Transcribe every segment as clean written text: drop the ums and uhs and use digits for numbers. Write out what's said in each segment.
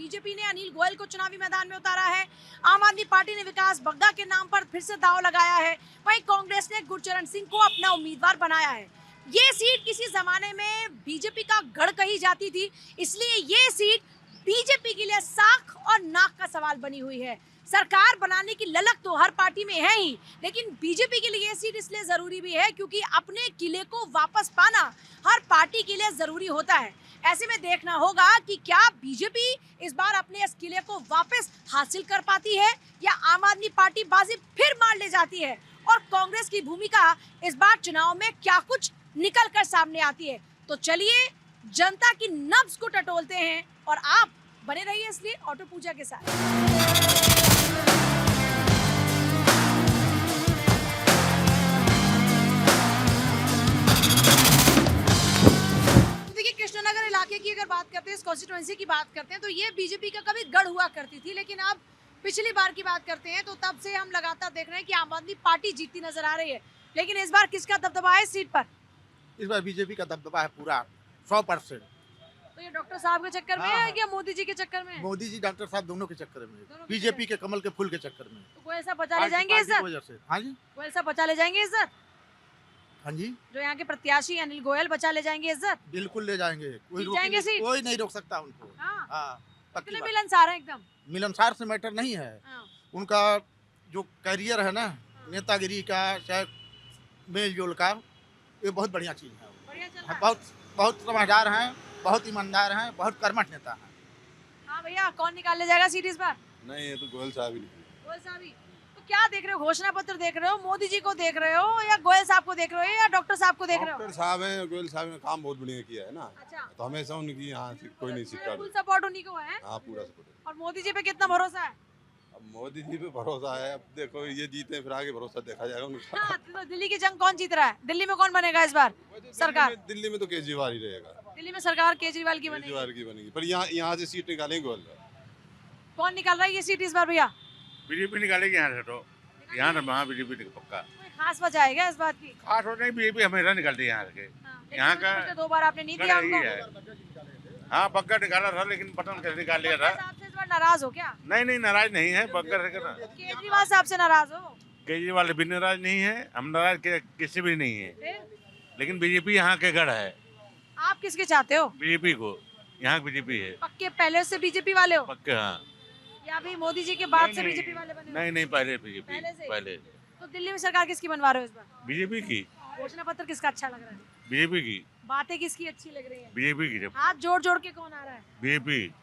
BJP ने अनिल गोयल को चुनावी मैदान में उतारा है। आम आदमी पार्टी ने विकास बग्गा के नाम पर फिर से दांव लगाया है। वहीं कांग्रेस ने गुरचरण सिंह को अपना उम्मीदवार बनाया है। ये सीट किसी जमाने में बीजेपी का गढ़ कही जाती थी, इसलिए ये सीट बीजेपी के लिए साख और नाक का सवाल बनी हुई है। सरकार बनाने की ललक तो हर पार्टी में है ही, लेकिन बीजेपी के लिए ये सीट इसलिए जरूरी भी है क्योंकि अपने किले को वापस पाना हर पार्टी के लिए जरूरी होता है। ऐसे में देखना होगा कि क्या बीजेपी इस बार अपने इस किले को वापस हासिल कर पाती है या आम आदमी पार्टी बाजी फिर मार ले जाती है और कांग्रेस की भूमिका इस बार चुनाव में क्या कुछ निकल कर सामने आती है। तो चलिए जनता की नब्ज को टटोलते हैं और आप बने रहिए इसलिए ऑटो पूजा के साथ। कृष्णनगर इलाके की अगर बात करते हैं, इस कॉन्स्टिट्यूएंसी की बात करते हैं, तो ये बीजेपी का कभी गढ़ हुआ करती थी, लेकिन अब पिछली बार की बात करते हैं तो तब से हम लगातार देख रहे हैं कि आम आदमी पार्टी जीतती नजर आ रही है। लेकिन इस बार किसका दबदबा है सीट पर? इस बार बीजेपी का दबदबा है पूरा 100%। तो ये डॉक्टर साहब के चक्कर में है या मोदी जी के चक्कर में? मोदी जी डॉक्टर साहब दोनों के चक्कर में, बीजेपी के कमल के फूल के चक्कर में। तो गोयल साहब बचा ले जाएंगे इज्जत? हाँ जी, गोयल साहब बचा ले जाएंगे इज्जत? हाँ जी, जो यहाँ के प्रत्याशी अनिल गोयल बचा ले जाएंगे इज्जत? बिल्कुल ले जाएंगे, कोई नहीं रोक सकता उनको। कितने मिलनसार है एकदम? मिलनसार से मैटर नहीं है, उनका जो करियर है ना, नेतागिरी का चाहे मेल जोल का, ये बहुत बढ़िया चीज है। बहुत समझदार हैं, बहुत ईमानदार हैं, बहुत कर्मठ नेता हैं। हाँ भैया, कौन निकाल ले जाएगा सीट इस बार? नहीं, ये तो गोयल साहब ही। गोयल साहब ही। तो क्या देख रहे हो, घोषणा पत्र देख रहे हो, मोदी जी को देख रहे हो या गोयल साहब को देख रहे हो या डॉक्टर साहब को देख रहे हो? डॉक्टर साहब हैं, गोयल साहब ने काम बहुत बढ़िया किया है ना। अच्छा। तो हमेशा उनकी यहाँ कोई नहीं सीट फुल सपोर्ट उन्हीं को है। हाँ, पूरा सपोर्ट। और मोदी जी पे कितना भरोसा है? अब मोदी जी पे भरोसा है, अब देखो ये जीते फिर आगे भरोसा देखा जाएगा उनका। हाँ, तो दिल्ली की जंग कौन जीत रहा है? दिल्ली में कौन बनेगा इस बार सरकार? दिल्ली में तो केजरीवाल ही रहेगा। दिल्ली में सरकार केजरीवाल की बनेगी, पर यहाँ से सीट निकालेंगे गोयल। कौन निकाल रहा है ये सीट इस बार भैया? बीजेपी निकालेगी यहाँ से, तो यहाँ से वहाँ बीजेपी पक्का। खास वजह है क्या इस बात की? खास हो नहीं, बीजेपी हमेशा निकलती है यहाँ से। यहाँ का 2 बार आपने नहीं दिया हमको। हाँ, बग्गर निकाला था, लेकिन पता नहीं कैसे निकाल लिया था। साहब से इस बार नाराज हो क्या? नहीं, नाराज नहीं है बग्गर से। केजरीवाल साहब से नाराज हो? केजरीवाल भी नाराज नहीं है, हम नाराज किसी भी नहीं है, लेकिन बीजेपी यहाँ के गढ़ है। आप किसके चाहते हो? बीजेपी को, यहाँ बीजेपी है। पक्के पहले से बीजेपी वाले हो? पक्के, हाँ। या अभी मोदी जी के बाद से बीजेपी वाले बने? नहीं, पहले बीजेपी, पहले। तो दिल्ली में सरकार किसकी बनवा रहे हो इस बार? बीजेपी की। घोषणा पत्र किसका अच्छा लग रहा है? बीजेपी की। बातें किसकी अच्छी लग रही है? बीजेपी की। हाथ जोड़ जोड़ के कौन आ रहा है? बीजेपी।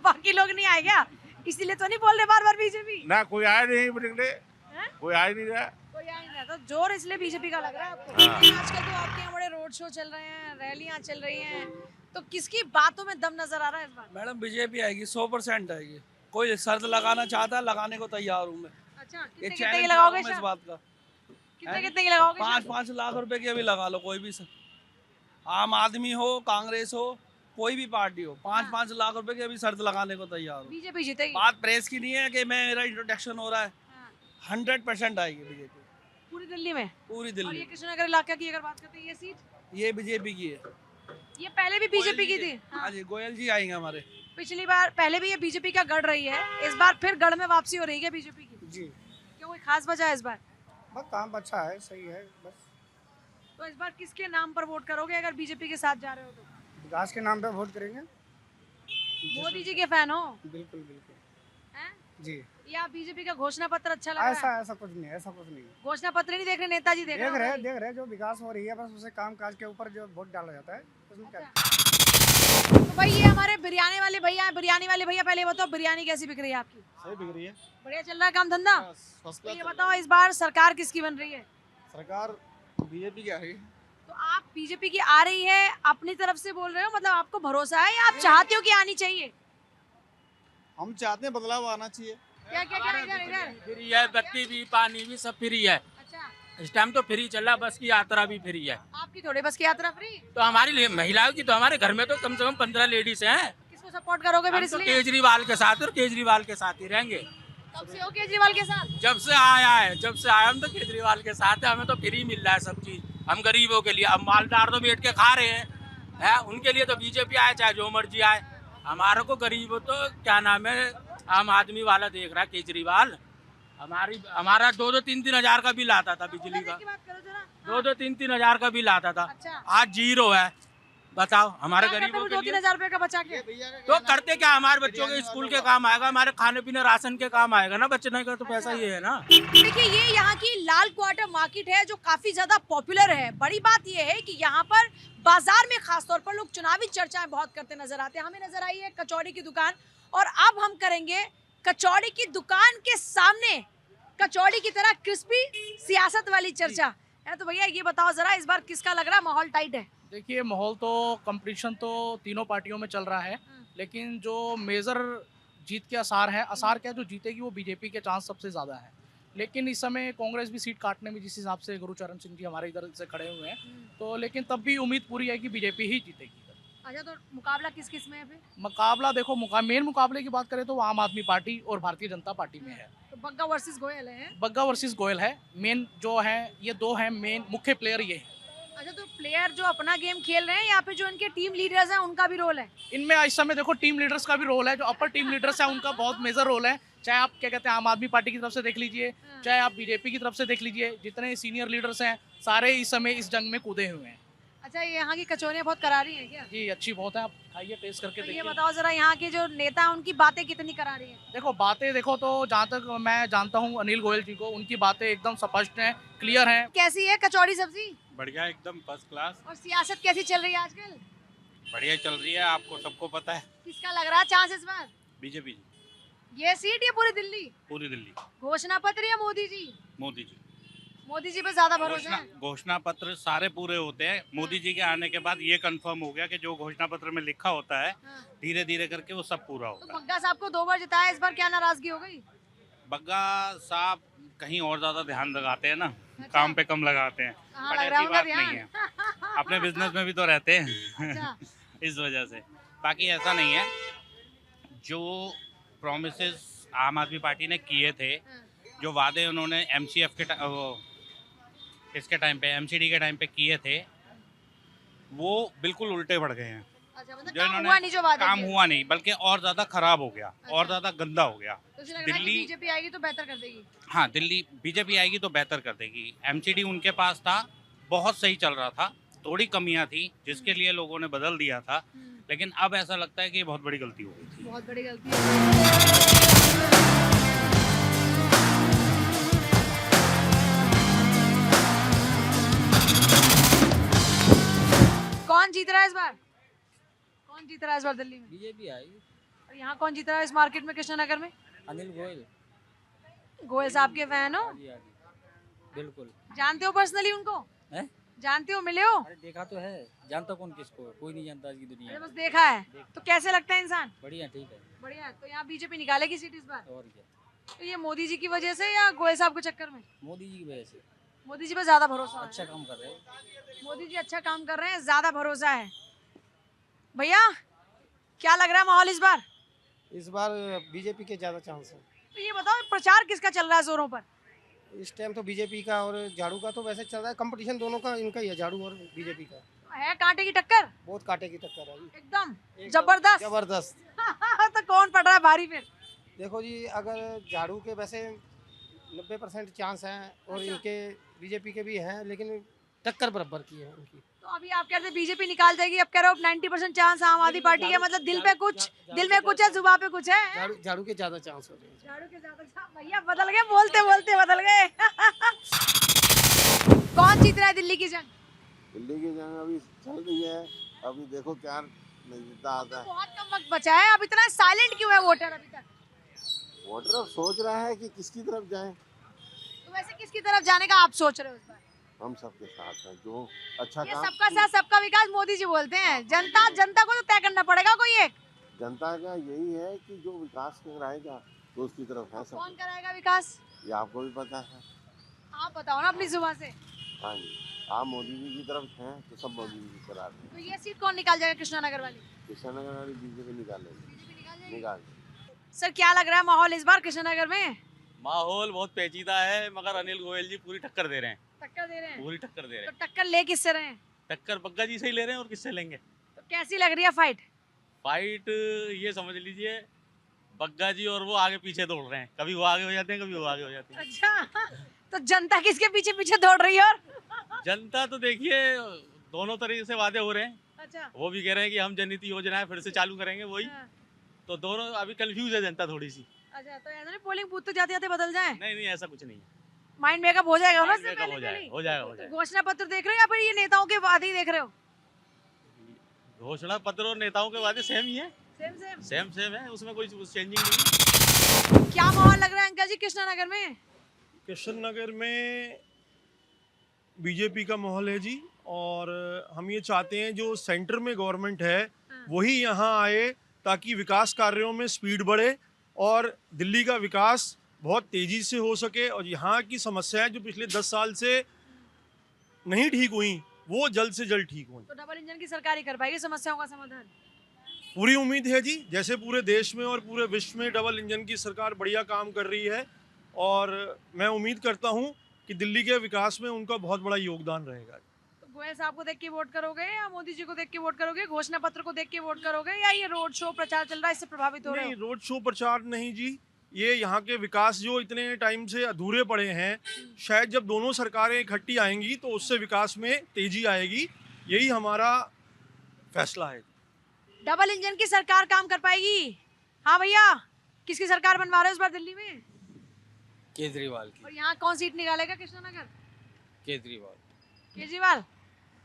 बाकी लोग नहीं आए क्या? इसीलिए तो नहीं बोल रहे बार बार बीजेपी? ना, कोई आया नहीं, कोई आ नहीं रहा। कोई आ नहीं रहा, तो जोर इसलिए बीजेपी का लग रहा है आपको? आजकल तो आपके यहाँ बड़े रोड शो चल रहे हैं, रैलियां चल रही हैं, तो किसकी बातों में दम नजर आ रहा है इस बार? मैडम बीजेपी आएगी, 100% आएगी। कोई शर्त लगाना चाहता है, लगाने को तैयार हूँ मैं। अच्छा, कितने की लगाओगे इस बात का? कितने की लगाओगे? 5-5 लाख रुपए की अभी लगा लो, कोई भी आम आदमी हो, कांग्रेस हो, कोई भी पार्टी हो, 5-5 लाख रुपए की अभी शर्त लगाने को तैयार हूँ। बीजेपी जीतेगी? बात प्रेस की नहीं है कि मेरा इंट्रोडक्शन हो रहा है। 100% आएगी बीजेपी पूरी दिल्ली में? पूरी और दिल्ली। ये कृष्णनगर इलाका की अगर बात करते हैं, ये सीट ये बीजेपी की है। ये पहले भी बीजेपी की थी? हाँ जी, गोयल जी आएंगे हमारे। पिछली बार पहले भी ये बीजेपी का गढ़ रही है, इस बार फिर गढ़ में वापसी हो रही है बीजेपी की जी। क्यों, कोई खास वजह है इस बार? बस काम अच्छा है, सही है बस। तो इस बार किसके नाम पर वोट करोगे अगर बीजेपी के साथ जा रहे हो तो? विकास के नाम पे वोट करेंगे। मोदी जी के फैन हो? बिल्कुल बिल्कुल। हैं? जी। या बीजेपी का घोषणा पत्र अच्छा लग रहा है? ऐसा कुछ नहीं, ऐसा कुछ नहीं। घोषणा पत्र नहीं देख रहे, नेताजी देख रहे जो विकास हो रही है, बस उसे काम काज के ऊपर जो वोट डाला जाता है उसमें क्या। तो भाई ये हमारे बिरयानी वाले भैया हैं। बिरयानी वाले भैया, पहले बताओ बिरयानी कैसी बिक रही है आपकी? सही बिक रही है, बढ़िया चल रहा है काम धंधा? तो ये बताओ इस बार सरकार किसकी बन रही है? सरकार बीजेपी की आ रही है। तो आप बीजेपी की आ रही है अपनी तरफ से बोल रहे हो, मतलब आपको भरोसा है या आप चाहते हो कि आनी चाहिए? हम चाहते हैं बदलाव आना चाहिए। क्या इधर फ्री है, बत्ती भी, पानी भी, सब फ्री है। अच्छा, इस टाइम तो फ्री चल रहा, बस की यात्रा भी फ्री है। आपकी थोड़ी बस की यात्रा फ्री? तो हमारी महिलाओं की, तो हमारे घर में तो कम से कम 15 लेडीज हैं। किसको सपोर्ट करोगे फिर? हम तो इसलिए केजरीवाल के साथ और केजरीवाल के साथ ही रहेंगे। कब से हो केजरीवाल के साथ? जब से आया हम तो केजरीवाल के साथ है। हमें तो फ्री मिल रहा है सब चीज, हम गरीबों के लिए। अब मालदार तो बैठ के खा रहे हैं, उनके लिए तो बीजेपी आए चाहे जो मर्जी आए। हमारे को गरीब तो क्या नाम है, आम आदमी वाला देख रहा है केजरीवाल। हमारा 2-3 हजार का बिल आता था बिजली का, 2-3 हजार का बिल आता था। अच्छा। आज 0 है। बताओ हमारे गरीबों के 2-3 लिए हजार रुपए का बचा के तो करते क्या? हमारे बच्चों के स्कूल के काम आएगा, हमारे खाने पीने राशन के काम आएगा ना, बचने का तो पैसा ये है ना। देखिए ये यहाँ की लाल क्वार्टर मार्केट है जो काफी ज्यादा पॉपुलर है। बड़ी बात ये है कि यहाँ पर बाजार में खास तौर पर लोग चुनावी चर्चाएं बहुत करते नजर आते हैं। हमें नजर आई है कचौड़ी की दुकान, और अब हम करेंगे कचौड़ी की दुकान के सामने कचौड़ी की तरह क्रिस्पी सियासत वाली चर्चा है। तो भैया ये बताओ जरा, इस बार किसका लग रहा है माहौल टाइट है? देखिए माहौल तो कंपटीशन तो तीनों पार्टियों में चल रहा है, लेकिन जो मेजर जीत के आसार है, आसार क्या जो जीतेगी वो बीजेपी के चांस सबसे ज़्यादा है। लेकिन इस समय कांग्रेस भी सीट काटने में, जिस हिसाब से गुरुचरण सिंह जी हमारे इधर से खड़े हुए हैं, तो लेकिन तब भी उम्मीद पूरी है कि बीजेपी ही जीतेगी। अच्छा, तो मुकाबला किस किस में है फिर? मुकाबला देखो, मेन मुकाबले की बात करें तो वो आम आदमी पार्टी और भारतीय जनता पार्टी में है। तो बग्गा वर्सेस गोयल है। बग्गा वर्सेस गोयल है मेन जो है, ये दो हैं मेन मुख्य प्लेयर ये हैं। अच्छा, तो प्लेयर जो अपना गेम खेल रहे हैं या फिर जो इनके टीम लीडर्स हैं उनका भी रोल है? इनमें इस समय देखो टीम लीडर्स का भी रोल है, जो अपर टीम लीडर्स है उनका बहुत मेजर रोल है। चाहे आप क्या कहते हैं आम आदमी पार्टी की तरफ से देख लीजिए, चाहे आप बीजेपी की तरफ से देख लीजिए, जितने सीनियर लीडर्स हैं सारे इस समय इस जंग में कूदे हुए हैं। अच्छा, ये यहाँ की कचौरियाँ बहुत करारी हैं क्या? जी अच्छी बहुत है, आप खाइए टेस्ट करके तो ये देखिए। बताओ जरा, यहाँ के जो नेता हैं उनकी बातें कितनी करारी हैं? देखो बातें देखो तो जहाँ तक मैं जानता हूँ अनिल गोयल जी को, उनकी बातें एकदम स्पष्ट हैं, क्लियर हैं। कैसी है कचौड़ी सब्जी? बढ़िया, एकदम फर्स्ट क्लास। और सियासत कैसी चल रही है आजकल? बढ़िया चल रही है, आपको सबको पता है। किसका लग रहा है चांस इस बार? बीजेपी जी, ये सीट या पूरी दिल्ली? पूरी दिल्ली। घोषणा पत्र या मोदी जी? मोदी जी। मोदी जी पे ज्यादा भरोसा है? घोषणा पत्र सारे पूरे होते हैं, मोदी जी के आने के बाद ये कंफर्म हो गया कि जो घोषणा पत्र में लिखा होता है धीरे धीरे करके वो सब पूरा तो होता है। बग्गा साहब को 2 बार जिताया, इस बार क्या नाराजगी हो गई? बग्गा साहब कहीं और ज्यादा ध्यान लगाते हैं ना, काम पे कम लगाते हैं। कहाँ बट लग रहा है ऐसी उनका बात नहीं है, अपने बिजनेस में भी तो रहते हैं अच्छा। इस वजह से। बाकी ऐसा नहीं है, जो प्रोमिसेस आम आदमी पार्टी ने किए थे, जो वादे उन्होंने एमसीएफ के इसके टाइम पे, एमसीडी के टाइम पे किए थे, वो बिल्कुल उल्टे बढ़ गए हैं। अच्छा, मतलब जो काम इन्होंने हुआ नहीं, जो वादे काम किए। हुआ नहीं, बल्कि और ज्यादा खराब हो गया, और ज्यादा गंदा हो गया। तो उसे लग रहा है कि दिल्ली, बीजेपी आएगी तो बेहतर कर देगी। हाँ दिल्ली बीजेपी आएगी तो बेहतर कर देगी। एमसीडी उनके पास था, बहुत सही चल रहा था, थोड़ी कमियां थी जिसके लिए लोगों ने बदल दिया था, लेकिन अब ऐसा लगता है कि ये बहुत बड़ी गलती हो गई थी। बहुत बड़ी गलती है। कौन जीत रहा है इस बार? कौन जीत रहा है इस बार दिल्ली में? बीजेपी आएगी। और यहाँ कौन जीत रहा है इस मार्केट में, कृष्णनगर में? अनिल गोयल। गोयल साहब के फैन हो? बिल्कुल। जानते हो पर्सनली उनको? हैं? जानते हो, मिले हो? अरे देखा तो है, जानता कौन किसको, कोई नहीं जानता आज की दुनिया अरे में। बस देखा है। तो कैसे लगता है इंसान? बढ़िया, ठीक है। बढ़िया है। तो यहाँ बीजेपी निकालेगी सीट इस बार? और क्या, तो ये मोदी जी की वजह से या गोयल साहब के चक्कर में? मोदी जी की वजह से मोदी जी पे ज्यादा भरोसा अच्छा है। काम कर रहे हैं। मोदी जी अच्छा काम कर रहे हैं, ज्यादा भरोसा है। भैया क्या लग रहा है माहौल इस बार? इस बार बीजेपी के ज़्यादा चांस है। तो ये बताओ, प्रचार किसका चल रहा है जोरों पर? इस टाइम तो बीजेपी का और झाड़ू का तो वैसे चल रहा है, कंपटीशन दोनों का इनका ही है, झाड़ू और बीजेपी का। है कांटे की टक्कर बहुत कांटे की टक्कर है जी। एकदम एकदम जबरदस्त। जबरदस्त। तो कौन पड़ रहा है भारी फिर? देखो जी, अगर झाड़ू के वैसे 90% चांस हैं और अच्छा। इनके बीजेपी के भी हैं, लेकिन टक्कर बराबर की है उनकी। तो अभी आप कहते हैं बीजेपी निकाल जाएगी, अब कह रहे हो 90% चांस आम आदमी पार्टी के, मतलब दिल पे कुछ, दिल में कुछ है, जुबान पे कुछ है। झाड़ू के ज़्यादा चांस हो रहे हैं। झाड़ू के ज्यादा चांस। भैया बदल गए, बोलते बोलते बदल गए। कौन जीत रहा है दिल्ली की जंग? दिल्ली की जंग अभी चल रही है, अभी देखो क्या नतीजा आता है। बहुत कम वक्त बचा है, अब इतना साइलेंट क्यों है वोटर अभी तक? वोटर अब सोच रहा है कि किसकी तरफ जाए। तो वैसे किसकी तरफ जाने का आप सोच रहे हो इस बार? हम सबके साथ हैं, जो अच्छा ये काम। सबका साथ सबका विकास मोदी जी बोलते हैं, जनता को तो तय करना पड़ेगा कोई एक। जनता का यही है कि जो विकास कराएगा तो उसकी तरफ है सब। कौन कराएगा विकास? ये आपको भी पता है। आप बताओ ना अपनी जुबान से। हाँ जी, आप मोदी जी की तरफ हैं तो सब मोदी जी करा रहे हैं। तो ये सीट कौन निकाल जाएगा कृष्णानगर वाली? कृष्णनगर वाली बीजेपी निकालेगी, निकाल। सर क्या लग रहा है माहौल इस बार कृष्णनगर में? माहौल बहुत पेचीदा है, मगर अनिल गोयल जी पूरी टक्कर दे रहे हैं, टक्कर दे रहे हैं? पूरी टक्कर दे रहे तो हैं। टक्कर ले किससे रहे हैं? टक्कर बग्गा जी से ही ले रहे हैं, और किससे लेंगे? तो कैसी लग रही है फाइट? फाइट ये समझ लीजिए बग्गा जी और वो आगे पीछे दौड़ रहे हैं, कभी वो आगे हो जाते हैं, कभी वो आगे हो जाते हैं। अच्छा, तो जनता किसके पीछे पीछे दौड़ रही है? और जनता तो देखिए दोनों तरीके से वादे हो रहे हैं, अच्छा, वो भी कह रहे हैं कि हम जननीति योजनाएं फिर से चालू करेंगे वही, हाँ, तो दोनों अभी कंफ्यूज है जनता थोड़ी सी। अच्छा, तो ऐसा नहीं पोलिंग बूथ तो जाते जाते बदल जाए? नहीं ऐसा कुछ नहीं है, माइंड मेकअप हो जाएगा ना? Mind makeup हो जाएगा, हो जाएगा, हो तो जाएगा। घोषणा पत्र देख रहे हो या फिर ये नेताओं के वादे ही देख रहे हो? घोषणा पत्र और नेताओं के वादे सेम ही है, सेम सेम है, उसमें कोई चेंजिंग नहीं है। क्या माहौल लग रहा है अंकल जी कृष्णानगर में? कृष्णनगर में बीजेपी का माहौल है जी, और हम ये चाहते हैं जो सेंटर में गवर्नमेंट है वही यहाँ आए ताकि विकास कार्यों में स्पीड बढ़े और दिल्ली का विकास बहुत तेज़ी से हो सके, और यहाँ की समस्याएं जो पिछले 10 साल से नहीं ठीक हुई वो जल्द से जल्द ठीक हों। तो डबल इंजन की सरकार ही कर पाएगी समस्याओं का समाधान? पूरी उम्मीद है जी, जैसे पूरे देश में और पूरे विश्व में डबल इंजन की सरकार बढ़िया काम कर रही है, और मैं उम्मीद करता हूँ कि दिल्ली के विकास में उनका बहुत बड़ा योगदान रहेगा। तो गोयल साहब को देख के वोट करोगे या मोदी जी को देख के वोट करोगे, घोषणा पत्र को देख के वोट करोगे, या ये रोड शो प्रचार चल रहा है इससे प्रभावित हो रहे नहीं, हो? रोड शो प्रचार नहीं जी, ये यहाँ के विकास जो इतने टाइम से अधूरे पड़े हैं, शायद जब दोनों सरकारें इकट्ठी आएंगी तो उससे विकास में तेजी आएगी, यही हमारा फैसला है। डबल इंजन की सरकार काम कर पाएगी? हाँ भैया, किसकी सरकार बनवा रहे हो इस बार दिल्ली में? केजरीवाल की। और यहाँ कौन सीट निकालेगा कृष्णानगर? केजरीवाल। केजरीवाल?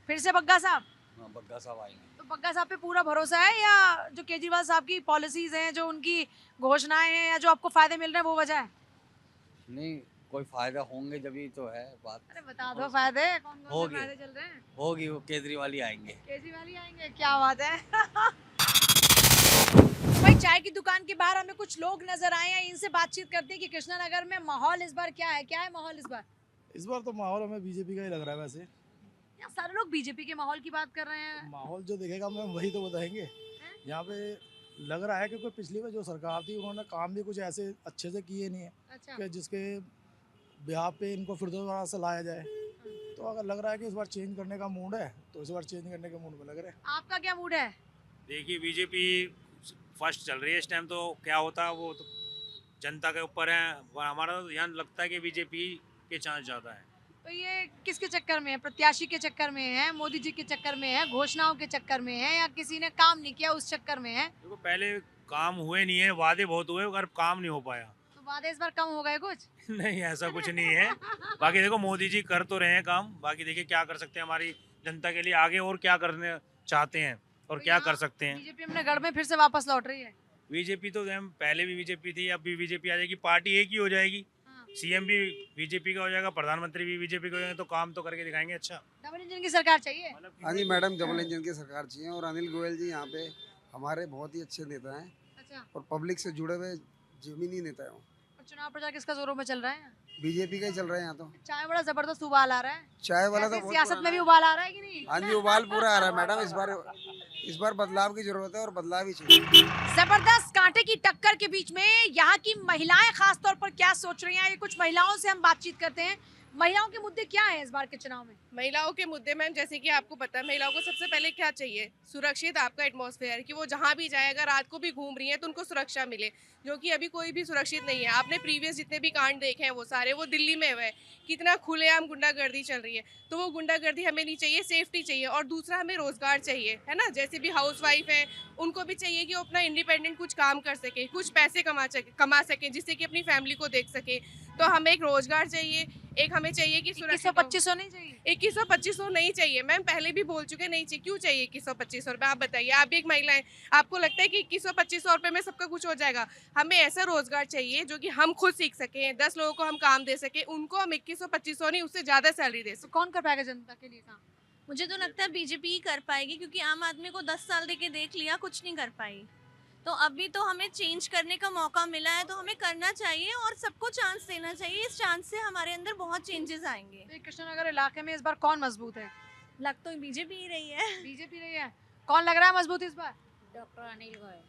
फिर से बग्गा साहब? हाँ, बग्गा साहब आएंगे। तो बग्गा साहब पे पूरा भरोसा है, या जो केजरीवाल साहब की पॉलिसीज हैं, जो उनकी घोषणाएं हैं, या जो आपको फायदे मिल रहे हैं वो वजह है? नहीं, कोई फायदा होंगे जब ही तो है बात। अरे बता दो फायदे, कौन कौन से होगी। फायदे चल रहे हैं? होगी, वो केजरीवाल ही आएंगे। केजरीवाल ही आएंगे, क्या बात है। भाई चाय की दुकान के बाहर हमें कुछ लोग नजर आए हैं, इनसे बातचीत करते हैं कि कृष्णानगर में माहौल इस बार क्या है माहौल इस बार? इस बार तो माहौल हमें बीजेपी का ही लग रहा है। वैसे यहाँ सारे लोग बीजेपी के माहौल की बात कर रहे हैं। माहौल जो दिखेगा हम वही तो बताएंगे। यहाँ पे लग रहा है क्योंकि पिछली बार जो सरकार थी उन्होंने काम भी कुछ ऐसे अच्छे से किए नहीं है अच्छा, कि जिसके बिहार पे इनको फिर दोबारा से लाया जाए। तो अगर लग रहा है कि इस बार चेंज करने का मूड है तो इस बार चेंज करने के मूड में लग रहा है। आपका क्या मूड है? देखिए बीजेपी फर्स्ट चल रही है इस टाइम, तो क्या होता है वो तो जनता के ऊपर है। हमारा तो ध्यान लगता है कि बीजेपी के चांस ज़्यादा है। तो ये किसके चक्कर में है? प्रत्याशी के चक्कर में है, मोदी जी के चक्कर में है, घोषणाओं के चक्कर में है, या किसी ने काम नहीं किया उस चक्कर में है? देखो पहले काम हुए नहीं है, वादे बहुत हुए मगर काम नहीं हो पाया। तो वादे इस बार कम हो गए कुछ? नहीं ऐसा कुछ नहीं है। बाकी देखो मोदी जी कर तो रहे हैं काम, बाकी देखिए क्या कर सकते हैं हमारी जनता के लिए आगे, और क्या करने चाहते हैं और क्या कर सकते हैं। बीजेपी अपने गढ़ में फिर से वापस लौट रही है। बीजेपी तो पहले भी बीजेपी थी, अब भी बीजेपी आ जाएगी, पार्टी एक ही हो जाएगी। सीएम भी बीजेपी का हो जाएगा, प्रधानमंत्री भी बीजेपी का हो जाएगा, तो काम तो करके दिखाएंगे। अच्छा, डबल इंजन की सरकार चाहिए? हाँ जी मैडम, डबल इंजन की सरकार चाहिए, और अनिल गोयल जी यहाँ पे हमारे बहुत ही अच्छे नेता हैं। अच्छा, और पब्लिक से जुड़े हुए जमीनी नेता हैं। और चुनाव प्रचार किसका जोरों में चल रहा है? बीजेपी का ही चल रहा है यहाँ तो। चाय बड़ा जबरदस्त उबाल आ रहा है। चाय वाला तो ऐसे बहुत सियासत पुराना में भी है। उबाल आ रहा है कि नहीं? हाँ जी, उबाल पूरा आ रहा है मैडम। इस बार बदलाव की जरूरत है, और बदलाव ही चाहिए। जबरदस्त कांटे की टक्कर के बीच में यहाँ की महिलाएं खास तौर पर क्या सोच रही हैं, ये कुछ महिलाओं से हम बातचीत करते हैं। महिलाओं के मुद्दे क्या हैं इस बार के चुनाव में? महिलाओं के मुद्दे मैम, जैसे कि आपको पता है महिलाओं को सबसे पहले क्या चाहिए? सुरक्षित आपका एटमॉस्फेयर, कि वो जहाँ भी जाए, अगर रात को भी घूम रही है तो उनको सुरक्षा मिले, जो कि अभी कोई भी सुरक्षित नहीं है। आपने प्रीवियस जितने भी कांड देखे हैं वो सारे वो दिल्ली में हुए, कितना खुलेआम गुंडागर्दी चल रही है। तो वो गुंडागर्दी हमें नहीं चाहिए, सेफ्टी चाहिए। और दूसरा हमें रोजगार चाहिए, है ना। जैसे भी हाउसवाइफ है उनको भी चाहिए कि वो अपना इंडिपेंडेंट कुछ काम कर सके, कुछ पैसे कमा सके, जिससे कि अपनी फैमिली को देख सके। तो हमें एक रोजगार चाहिए, एक हमें चाहिए कि 2100-2500 नहीं चाहिए? 2100-2500 नहीं चाहिए मैम, पहले भी बोल चुके नहीं चाहिए। क्यों चाहिए 2100-2500 रुपये? आप बताइए, आप भी एक महिला हैं, आपको लगता है कि 2100-2500 रुपये में सबका कुछ हो जाएगा? हमें ऐसा रोजगार चाहिए जो कि हम खुद सीख सकें, 10 लोगों को हम काम दे सकें, उनको हम 2100-2500 नहीं उससे ज़्यादा सैलरी दे सकें। कौन कर पाएगा जनता के लिए काम? मुझे तो लगता है बीजेपी ही कर पाएगी, क्योंकि आम आदमी को 10 साल देके देख लिया, कुछ नहीं कर पाई। तो अभी तो हमें चेंज करने का मौका मिला है, तो हमें करना चाहिए और सबको चांस देना चाहिए। इस चांस से हमारे अंदर बहुत चेंजेस आएंगे। तो कृष्णनगर इलाके में इस बार कौन मजबूत है? लग तो बीजेपी ही रही है। बीजेपी रही है। कौन लग रहा है मजबूत इस बार? डॉक्टर अनिल गोयल।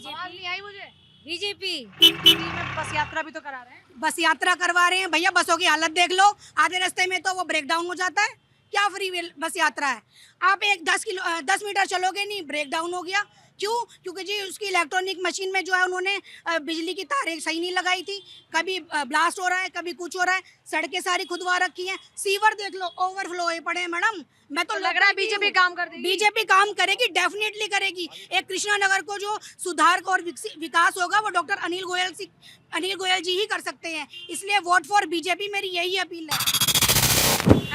आवाज नहीं आई मुझे। बीजेपी में बस यात्रा भी तो करा रहे हैं। बस यात्रा करवा रहे हैं भैया, बसों की हालत देख लो, आधे रास्ते में तो वो ब्रेक डाउन हो जाता है, क्या फ्री बस यात्रा है? आप 10 मीटर चलोगे नहीं, ब्रेक डाउन हो गया। क्यों? क्योंकि जी उसकी इलेक्ट्रॉनिक मशीन में जो है उन्होंने बिजली की तारें सही नहीं लगाई थी। कभी ब्लास्ट हो रहा है, कभी कुछ हो रहा है। सड़कें सारी खुदवा रखी हैं। सीवर देख लो, ओवरफ्लो हुए पड़े हैं मैडम। मैं तो लग रहा है बीजेपी काम कर देगी। बीजेपी काम करेगी, डेफिनेटली करेगी। एक कृष्णा नगर को जो सुधार और विकास होगा वो डॉक्टर अनिल गोयल जी ही कर सकते हैं। इसलिए वोट फॉर बीजेपी, मेरी यही अपील है।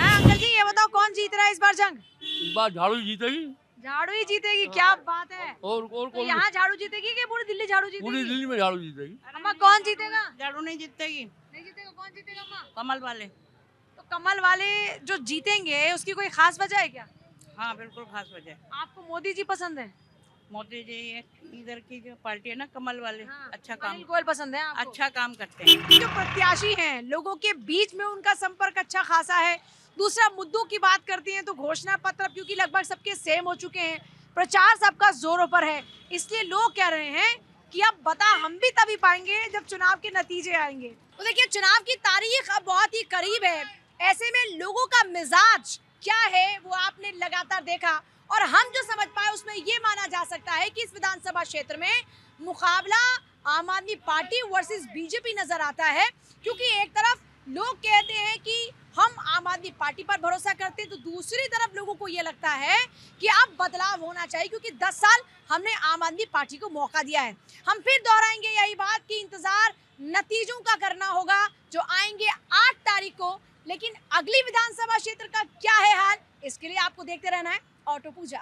अंकल जी ये बताओ कौन जीत रहा है इस बार जंग? इस बार झाड़ू जीतेगी। झाड़ू ही जीतेगी? क्या बात है। और तो यहाँ झाड़ू जीतेगी कि पूरी दिल्ली झाड़ू जीतेगी? पूरी दिल्ली में झाड़ू जीतेगी। अम्मा कौन जीतेगा? झाड़ू नहीं जीतेगी। नहीं जीतेगा? कौन जीतेगा अम्मा? कमल वाले। तो कमल वाले जो जीतेंगे उसकी कोई खास वजह है क्या? हाँ बिल्कुल खास वजह। आपको मोदी जी पसंद है? मोदी जी इधर की जो पार्टी है ना कमल वाले, अच्छा काम, अनिल गोयल पसंद है आपको? अच्छा काम करते हैं। जो प्रत्याशी हैं लोगों के बीच में उनका संपर्क अच्छा खासा है। दूसरा मुद्दों की बात करती हैं तो घोषणा पत्र क्योंकि लगभग सबके सेम हो चुके हैं, प्रचार सबका जोरों पर है, इसलिए लोग कह रहे हैं कि अब बता हम भी तभी पाएंगे जब चुनाव के नतीजे आएंगे। तो देखिए चुनाव की तारीख अब बहुत ही करीब है, ऐसे में लोगों का मिजाज क्या है वो आपने लगातार देखा और हम जो समझ पाए उसमें ये माना जा सकता है कि इस विधानसभा क्षेत्र में मुकाबला आम आदमी पार्टी वर्सेस बीजेपी नजर आता है, क्योंकि एक तरफ लोग कहते हैं कि हम आम आदमी पार्टी पर भरोसा करते हैं, तो दूसरी तरफ लोगों को ये लगता है कि अब बदलाव होना चाहिए क्योंकि 10 साल हमने आम आदमी पार्टी को मौका दिया है। हम फिर दोहराएंगे यही बात कि इंतजार नतीजों का करना होगा जो आएंगे 8 तारीख को, लेकिन अगली विधानसभा क्षेत्र का क्या है हाल, इसके लिए आपको देखते रहना है ऑटो पूजा।